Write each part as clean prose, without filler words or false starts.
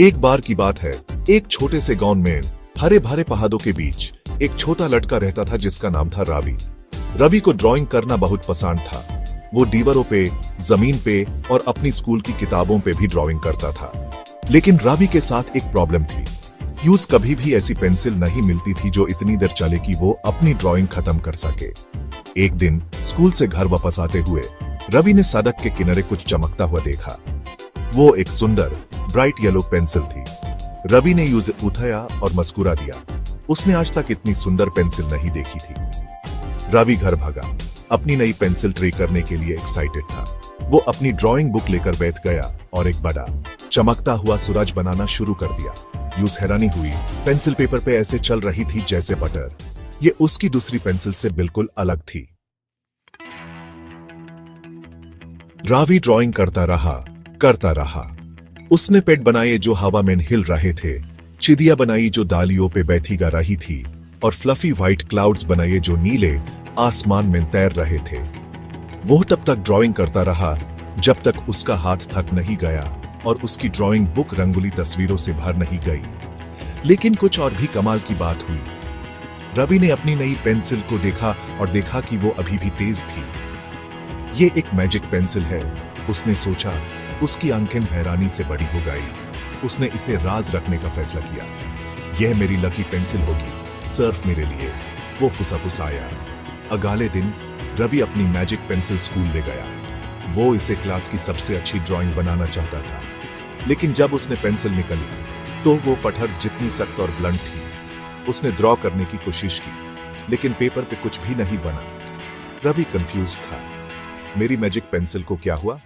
एक बार की बात है, एक छोटे से गांव में हरे भरे पहाड़ों के बीच एक छोटा लड़का रहता था जिसका नाम था रवि। रवि को ड्राइंग करना बहुत पसंद था। वो दीवारों पे, जमीन पे और अपनी स्कूल की किताबों पे भी ड्राइंग करता था। लेकिन रवि के साथ एक प्रॉब्लम थी। यूज कभी भी ऐसी पेंसिल नहीं मिलती थी जो इतनी देर चले कि वो अपनी ड्राइंग खत्म कर सके। एक दिन स्कूल से घर वापस आते हुए रवि ने सड़क के किनारे कुछ चमकता हुआ देखा। वो एक सुंदर ब्राइट येलो पेंसिल थी। रवि ने उसे उठाया और मुस्कुरा दिया। उसने आज तक इतनी सुंदर पेंसिल नहीं देखी थी। रवि घर भागा। अपनी नई पेंसिल ट्राई करने के लिए एक्साइटेड था। वो अपनी ड्राइंग बुक लेकर बैठ गया और एक बड़ा चमकता हुआ सूरज बनाना शुरू कर दिया। यूज हैरानी हुई, पेंसिल पेपर पे ऐसे चल रही थी जैसे बटर। ये उसकी दूसरी पेंसिल से बिल्कुल अलग थी। रवि ड्राइंग करता रहा। उसने पेट बनाए जो हवा में हिल रहे थे, चिड़िया बनाई जो डालियों पे बैठी गा रही थी और फ्लफी व्हाइट क्लाउड्स बनाए जो नीले आसमान में तैर रहे थे। वो तब तक ड्राइंग करता रहा जब तक उसका हाथ थक नहीं गया और उसकी ड्राइंग बुक रंगोली तस्वीरों से भर नहीं गई। लेकिन कुछ और भी कमाल की बात हुई। रवि ने अपनी नई पेंसिल को देखा और देखा कि वो अभी भी तेज थी। ये एक मैजिक पेंसिल है, उसने सोचा। उसकी आंखें हैरानी से बड़ी हो गई। उसने इसे राज रखने का फैसला किया। यह मेरी लकी पेंसिल होगी, सिर्फ मेरे लिए। वो फुसाफुसाया। अगले दिन रवि अपनी मैजिक पेंसिल स्कूल ले गया। वो इसे क्लास की सबसे अच्छी ड्राइंग बनाना चाहता था। लेकिन जब उसने पेंसिल निकाली तो वो पत्थर जितनी सख्त और ब्लंट थी। उसने ड्रॉ करने की कोशिश की, लेकिन पेपर पे कुछ भी नहीं बना। रवि कंफ्यूज था। मेरी मैजिक पेंसिल को क्या हुआ?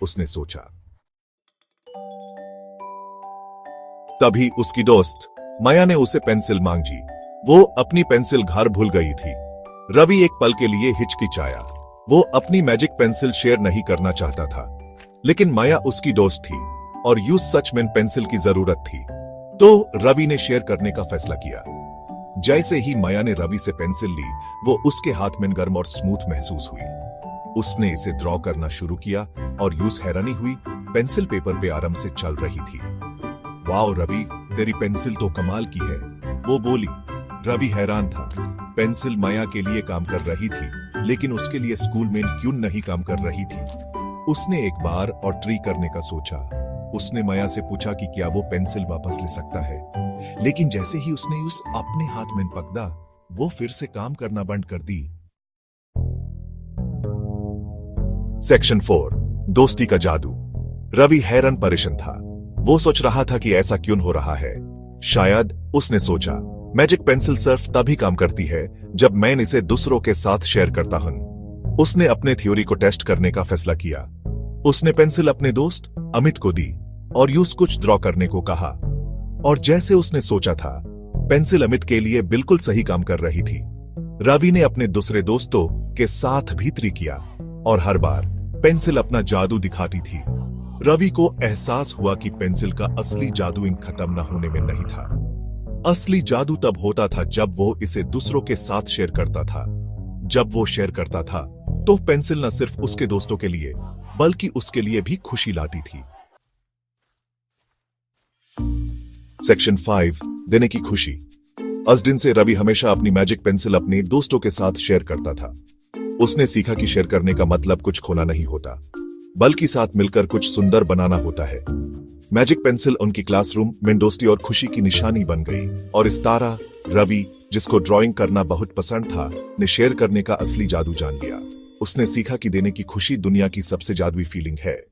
उसने सोचा। तभी उसकी दोस्त माया ने उसे पेंसिल मांगी। वो अपनी पेंसिल घर भूल गई थी। रवि एक पल के लिए हिचकिचाया। वो अपनी मैजिक पेंसिल शेयर नहीं करना चाहता था। लेकिन माया उसकी दोस्त थी और यूं सच में पेंसिल की जरूरत थी। तो रवि ने शेयर करने का फैसला किया। जैसे ही माया ने रवि से पेंसिल ली, वो उसके हाथ में गर्म और स्मूथ महसूस हुई। उसने इसे ड्रॉ करना शुरू किया और यूं हैरानी हुई, पेंसिल पेपर पे आराम से चल रही थी। वाओ रवि, तेरी पेंसिल तो कमाल की है, वो बोली। रवि हैरान था। पेंसिल माया के लिए काम कर रही थी, लेकिन उसके लिए स्कूल में क्यों नहीं काम कर रही थी? उसने एक बार और ट्राई करने का सोचा। उसने माया से पूछा कि क्या वो पेंसिल वापस ले सकता है। लेकिन जैसे ही उसने उस अपने हाथ में पकड़ा, वो फिर से काम करना बंद कर दी। सेक्शन 4, दोस्ती का जादू। रवि हैरान परेशान था। वो सोच रहा था कि ऐसा क्यों हो रहा है। शायद उसने सोचा, मैजिक पेंसिल सिर्फ तभी काम करती है जब मैं इसे दूसरों के साथ शेयर करता हूं। उसने अपने थ्योरी को टेस्ट करने का फैसला किया। उसने पेंसिल अपने दोस्त अमित को दी और यूज कुछ ड्रॉ करने को कहा। और जैसे उसने सोचा था, पेंसिल अमित के लिए बिल्कुल सही काम कर रही थी। रवि ने अपने दूसरे दोस्तों के साथ भी ट्राई किया और हर बार पेंसिल अपना जादू दिखाती थी। रवि को एहसास हुआ कि पेंसिल का असली जादू इन खत्म न होने में नहीं था। असली जादू तब होता था जब वो इसे दूसरों के साथ शेयर करता था। जब वो शेयर करता था तो पेंसिल न सिर्फ उसके दोस्तों के लिए बल्कि उसके लिए भी खुशी लाती थी। सेक्शन 5, देने की खुशी। उस दिन से रवि हमेशा अपनी मैजिक पेंसिल अपने दोस्तों के साथ शेयर करता था। उसने सीखा कि शेयर करने का मतलब कुछ खोना नहीं होता, बल्कि साथ मिलकर कुछ सुंदर बनाना होता है। मैजिक पेंसिल उनकी क्लासरूम में दोस्ती और खुशी की निशानी बन गई। और इस तरह रवि, जिसको ड्राइंग करना बहुत पसंद था, ने शेयर करने का असली जादू जान लिया। उसने सीखा कि देने की खुशी दुनिया की सबसे जादुई फीलिंग है।